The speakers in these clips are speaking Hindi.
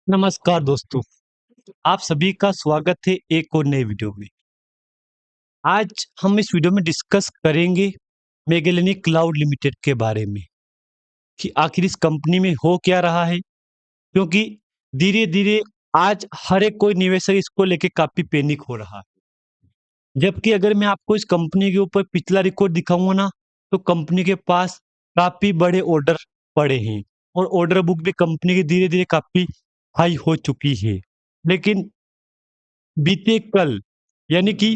नमस्कार दोस्तों, आप सभी का स्वागत है एक और नए वीडियो में। आज हम इस वीडियो में डिस्कस करेंगे मेगेलेनी क्लाउड लिमिटेड के बारे में कि आखिर इस कंपनी में हो क्या रहा है, क्योंकि धीरे-धीरे आज हर एक कोई निवेशक इसको लेके काफ़ी पैनिक हो रहा है। जबकि अगर मैं आपको इस कंपनी के ऊपर पिछला रिकॉर्ड दिखाऊँगा ना, तो कंपनी के पास काफ़ी बड़े ऑर्डर पड़े हैं और ऑर्डर बुक भी कंपनी की धीरे-धीरे काफ़ी हाई हो चुकी है। लेकिन बीते कल यानी कि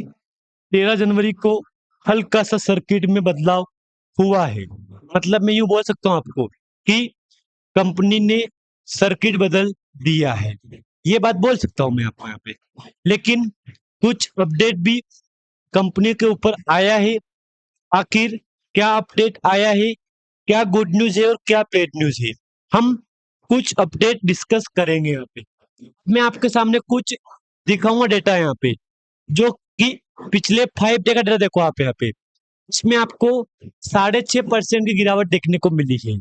13 जनवरी को हल्का-सा सर्किट में बदलाव हुआ है। मतलब मैं यूँ बोल सकता हूँ आपको कि कंपनी ने सर्किट बदल दिया है। ये बात बोल सकता हूँ मैं आपको यहाँ पे। लेकिन कुछ अपडेट भी कंपनी के ऊपर आया है। आखिर क्या अपडेट आया है? क्या गुड न्यूज़ है और क्या बैड न्यूज़ है? हम कुछ अपडेट डिस्कस करेंगे यहाँ पे। मैं आपके सामने कुछ दिखाऊँगा डेटा यहाँ पे। जो कि पिछले 5 डे का डेटा देखो आप यहाँ पे। इसमें आपको 6.5% की गिरावट देखने को मिली है।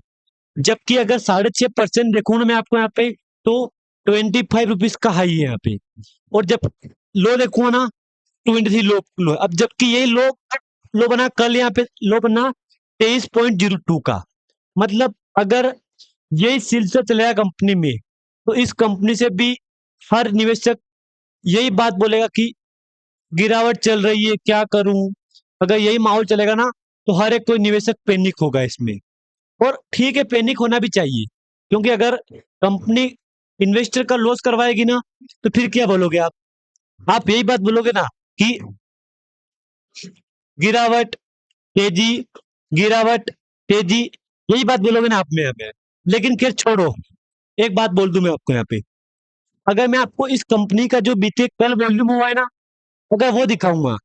जबकि अगर 6.5% देखूँ ना मैं आपको यहाँ पे तो 25 रुपीज़ का हाई है यहाँ पे। और जब लो देखूँगा ना 23 लो अब जबकि यही लो लो बना कल यहाँ पे लो बना 23.02 का। मतलब अगर यही सिलसिला चलेगा कंपनी में तो इस कंपनी से भी हर निवेशक यही बात बोलेगा कि गिरावट चल रही है, क्या करूँ? अगर यही माहौल चलेगा ना, तो हर एक कोई निवेशक पैनिक होगा इसमें। और ठीक है, पैनिक होना भी चाहिए, क्योंकि अगर कंपनी इन्वेस्टर का लॉस करवाएगी ना, तो फिर क्या बोलोगे आप? आप यही बात बोलोगे ना कि गिरावट, तेजी, गिरावट, तेजी, यही बात बोलोगे ना आप में यहाँ पे। लेकिन खैर छोड़ो, एक बात बोल दूँ मैं आपको यहाँ पे, अगर मैं आपको इस कंपनी का जो बीते कल वॉल्यूम हुआ है ना, अगर वो दिखाऊँगा,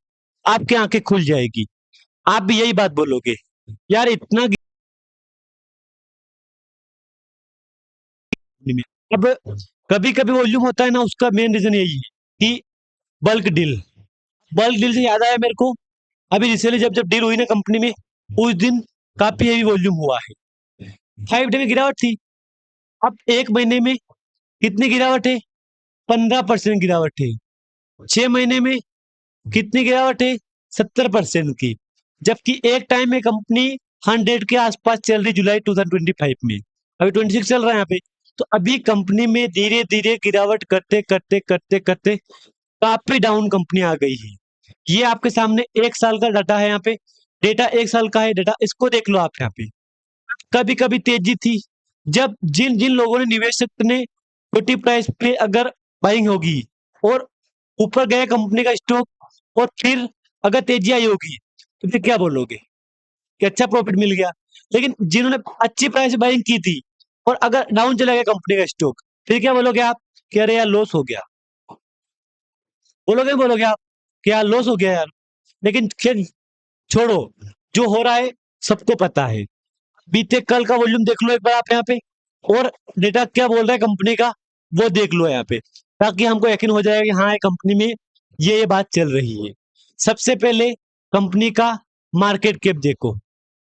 आपकी आँखें खुल जाएगी। आप भी यही बात बोलोगे, यार इतना में अब कभी-कभी वॉल्यूम होता है ना उसका मेन रीज़न यही है कि बल्क डील बल्क डील से याद आया मेरे को, अभी रिसेंटली जब डील हुई ना कंपनी में, उस दिन काफ़ी हेवी वॉल्यूम हुआ है। 5 डे में गिरावट थी, अब 1 महीने में कितनी गिरावट है? 15% गिरावट है। 6 महीने में कितनी गिरावट है? 70% की। जबकि एक टाइम में कंपनी 100 के आसपास चल रही जुलाई 2025 में। अभी 26 चल रहा है यहाँ पे। तो अभी कंपनी में धीरे-धीरे गिरावट करते काफ़ी डाउन कंपनी आ गई है। ये आपके सामने 1 साल का डाटा है यहाँ पे। डेटा 1 साल का है डेटा, इसको देख लो आप यहाँ पे। कभी-कभी तेज़ी थी, जब जिन-जिन लोगों ने निवेशक ने छोटी प्राइस पे अगर बाइंग होगी और ऊपर गया कंपनी का स्टॉक और फिर अगर तेज़ी आई होगी, तो फिर क्या बोलोगे? कि अच्छा प्रॉफिट मिल गया। लेकिन जिन्होंने अच्छी प्राइस से बाइंग की थी और अगर डाउन चला गया कंपनी का स्टॉक, फिर क्या बोलोगे आप? कि अरे यार लॉस हो गया। बोलोगे नहीं बोलोगे आप? कि यार लॉस हो गया यार। लेकिन खैर छोड़ो, जो हो रहा है सबको पता है। बीते कल का वॉल्यूम देख लो एक बार आप यहाँ पे और डेटा क्या बोल रहा है कंपनी का, वो देख लो यहाँ पे, ताकि हमको यकीन हो जाए कि हाँ, ये कंपनी में ये बात चल रही है। सबसे पहले कंपनी का मार्केट कैप देखो,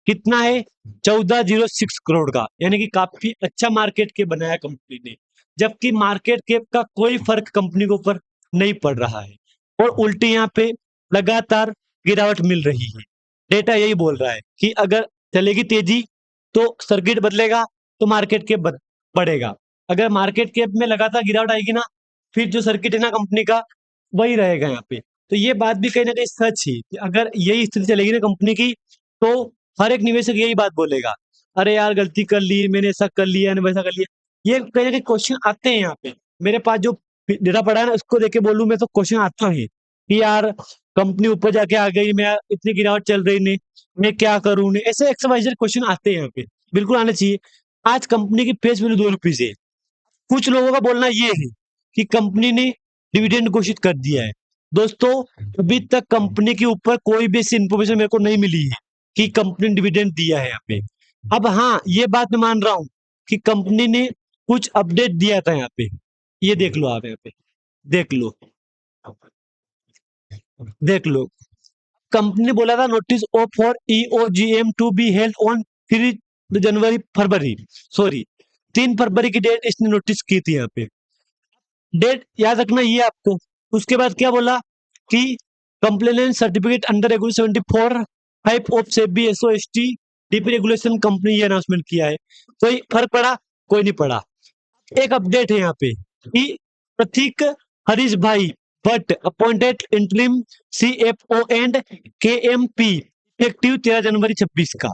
कितना है? 1406 करोड़ का, यानी कि काफ़ी अच्छा मार्केट कैप बनाया कंपनी ने। जबकि मार्केट कैप का कोई फ़र्क कंपनी के ऊपर नहीं पड़ रहा है और उल्टी यहाँ पे लगातार गिरावट मिल रही है। डेटा यही बोल रहा है कि अगर चलेगी तेज़ी तो सर्किट बदलेगा तो मार्केट कैप बढ़ेगा। अगर मार्केट कैप में लगातार गिरावट आएगी ना, फिर जो सर्किट है ना कंपनी का, वही रहेगा यहाँ पे। तो ये बात भी कहीं न कहीं सच है कि अगर यही स्थिति चलेगी ना कंपनी की, तो हर एक निवेशक यही बात बोलेगा, "अरे यार गलती कर ली, मैंने ऐसा कर लिया, मैंने वैसा कर लिया।" ये कहीं न कहीं क्वेश्चन आते हैं यहाँ पे। मेरे पास जो डेटा पड़ा है ना उसको देख के बोलूँ मैं तो क्वेश्चन आता है कि यार कंपनी ऊपर जाके आ गई, मैं इतनी गिरावट चल रही ने, मैं क्या करूँ ने? ऐसे एक्स वाई जेड क्वेश्चन आते हैं यहाँ पे। बिल्कुल आने चाहिए। आज कंपनी की फेस वैल्यू ₹2 है। कुछ लोगों का बोलना ये है कि कंपनी ने डिविडेंड घोषित कर दिया है। दोस्तों, अभी तक कंपनी के ऊपर कोई भी ऐसी इन्फॉर्मेशन मेरे को नहीं मिली है कि कंपनी ने डिविडेंड दिया है यहाँ पे। अब हाँ, ये बात मैं मान रहा हूँ कि कंपनी ने कुछ अपडेट दिया था यहाँ पे। ये देख लो आप यहाँ पे, देख लो, देख लो। कंपनी ने बोला था notice of for EOGM to be held on 3 January February sorry 3 फरवरी की डेट इसने नोटिस की थी यहाँ पे। डेट याद रखना ये आपको। उसके बाद क्या बोला कि complainant certificate under regulation 74 5 of SEBI SOST DP regulation company ये अनाउंसमेंट किया है। कोई फर्क पड़ा? कोई नहीं पड़ा। एक अपडेट है यहाँ पे कि प्रतीक हरीश भाई Bhatt appointed interim CFO and KMP effective 13 जनवरी 26 का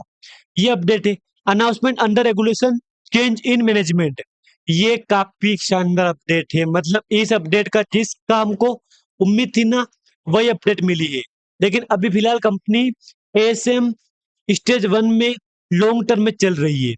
ये अपडेट है। Announcement under regulation change in management, ये काफी शानदार अपडेट है। मतलब इस अपडेट का जिसका हमको उम्मीद थी ना वही अपडेट मिली है। लेकिन अभी फिलहाल कंपनी एएसएम स्टेज 1 में लॉन्ग टर्म में चल रही है।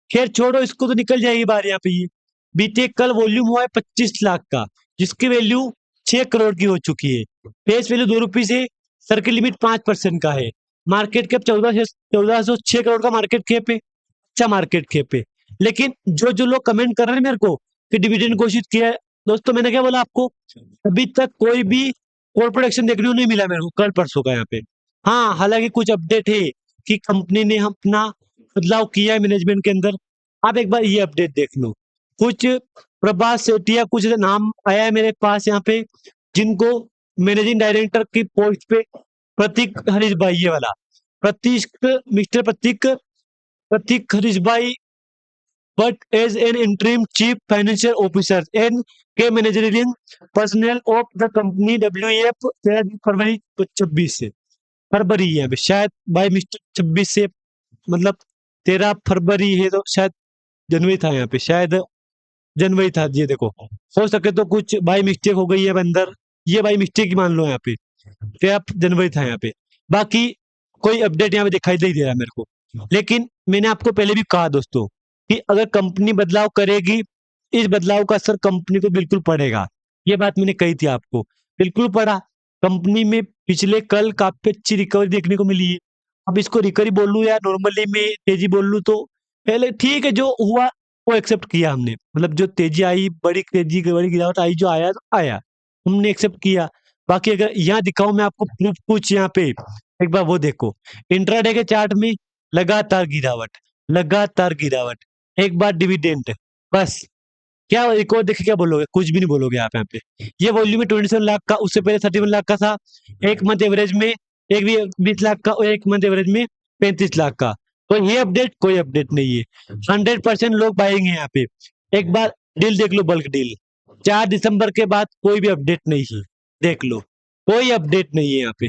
खैर छोड़ो इसको, तो निकल जाएगी बाहर। यहाँ पे ये बीते कल वॉल्यूम हुआ है 25 लाख का, जिसकी वैल्यू 6 करोड़ की हो चुकी है। फेस वैल्यू 2 रुपये से, सर्किट लिमिट 5% का है। मार्केट कैप 1406 करोड़ का मार्केट कैप है। अच्छा मार्केट कैप है। लेकिन जो जो लोग कमेंट कर रहे हैं मेरे को कि डिविडेंड घोषित किया है, दोस्तों मैंने क्या बोला आपको, अभी तक कोई भी कॉर्पोरेट एक्शन देखने को नहीं मिला मेरे को कल परसों का यहाँ पे। हाँ, हालांकि कुछ अपडेट है कि कंपनी ने अपना बदलाव किया है मैनेजमेंट के अंदर। आप एक बार ये अपडेट देख लो। कुछ प्रभास सेठिया कुछ नाम आया है मेरे पास यहाँ पे, जिनको मैनेजिंग डायरेक्टर की पोस्ट पे प्रतीक हरीश भाई, ये वाला प्रतीक, मिस्टर प्रतीक प्रतीक हरीश भाई but as an interim chief financial officer and के managerial personal of the company WF 13 फरवरी 26 से, फरवरी है अभी शायद भाई मिस्टर 26 से, मतलब 13 फरवरी है तो शायद जनवरी था यहाँ पे, शायद जनवरी था। ये देखो हो सके तो कुछ भाई मिस्टेक हो गई है अंदर, ये भाई मिस्टेक ही मान लो यहाँ पे। 13 जनवरी था यहाँ पे। बाकी कोई अपडेट यहाँ पे दिखाई नहीं दे रहा मेरे को। लेकिन मैंने आपको पहले भी कहा दोस्तों कि अगर कंपनी बदलाव करेगी, इस बदलाव का असर कंपनी को बिल्कुल पड़ेगा। ये बात मैंने कही थी आपको, बिल्कुल पड़ा। कंपनी में पिछले कल काफी अच्छी रिकवरी देखने को मिली है। अब इसको रिकवरी बोल लूं या नॉर्मली में तेजी बोल लूं, तो पहले ठीक है, जो हुआ वो एक्सेप्ट किया हमने। मतलब जो तेजी आई, बड़ी तेजी बड़ी गिरावट आई, जो आया तो आया, हमने एक्सेप्ट किया। बाकी अगर यहाँ दिखाऊं मैं आपको प्रूफ कुछ यहाँ पे, एक बार वो देखो। इंट्राडे के चार्ट में लगातार गिरावट, लगातार गिरावट। एक बार डिविडेंड, बस। क्या एक और देखे क्या बोलोगे? कुछ भी नहीं बोलोगे आप यहाँ पे। ये वॉल्यूम में 27 लाख का, उससे पहले 31 लाख का था। एक मंथ एवरेज में एक भी 20 लाख का, और एक मंथ एवरेज में 35 लाख का। तो ये अपडेट कोई अपडेट नहीं है। 100% लोग बाएंगे यहाँ पे। एक बार डील देख लो, बल्क डील 4 दिसंबर के बाद कोई भी अपडेट नहीं है। देख लो, कोई अपडेट नहीं है यहाँ पे।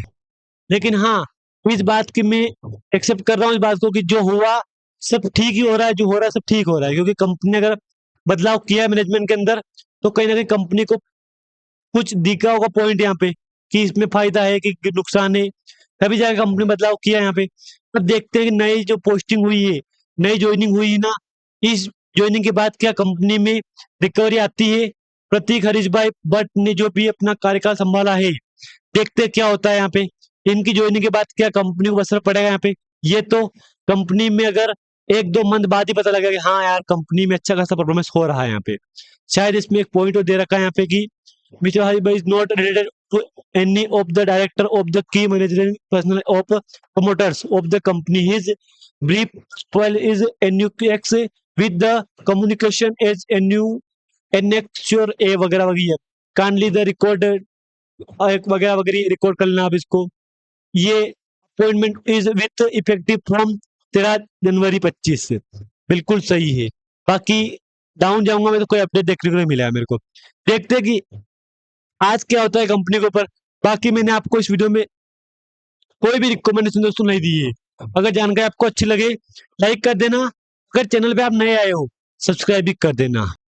लेकिन हाँ, इस बात की मैं एक्सेप्ट कर रहा हूँ इस बात को कि जो हुआ सब ठीक ही हो रहा है, जो हो रहा है सब ठीक हो रहा है। क्योंकि कंपनी ने अगर बदलाव किया है मैनेजमेंट के अंदर, तो कहीं ना कहीं कंपनी को कुछ दिखा होगा पॉइंट यहाँ पे कि इसमें फायदा है कि नुकसान है, तभी जाकर कंपनी बदलाव किया यहाँ पे। अब देखते हैं कि नई जो पोस्टिंग हुई है, नई ज्वाइनिंग हुई है ना, इस ज्वाइनिंग के बाद क्या कंपनी में रिकवरी आती है। प्रतीक हरीश भाई भट्ट ने जो भी अपना कार्यकाल संभाला है, देखते हैं क्या होता है यहाँ पे। इनकी ज्वाइनिंग के बाद क्या कंपनी को असर पड़ेगा यहाँ पे, ये तो कंपनी में अगर 1-2 मंथ बाद ही पता लगेगा कि हाँ यार कंपनी में अच्छा खासा परफॉर्मेंस हो रहा है यहाँ पे। शायद इसमें एक पॉइंट दे रखा है यहाँ पे कि mister Harish bhai is not related to any of the director of the key management personnel of promoters of the company. His brief spell is NUX with the communication as NU NXure A वगैरह वगैरह। काइंडली द रिकॉर्ड वगैरह वगैरह रिकॉर्ड कर लेना आप इसको। ये appointment is with effective from 13 जनवरी 25 से, बिल्कुल सही है। बाकी डाउन जाऊंगा मैं तो कोई अपडेट देखने को नहीं मिला है मेरे को। देखते हैं कि आज क्या होता है कंपनी के ऊपर। बाकी मैंने आपको इस वीडियो में कोई भी रिकमेंडेशन दोस्तों नहीं दी है। अगर जानकारी आपको अच्छी लगे लाइक कर देना। अगर चैनल पे आप नए आए हो सब्सक्राइब भी कर देना।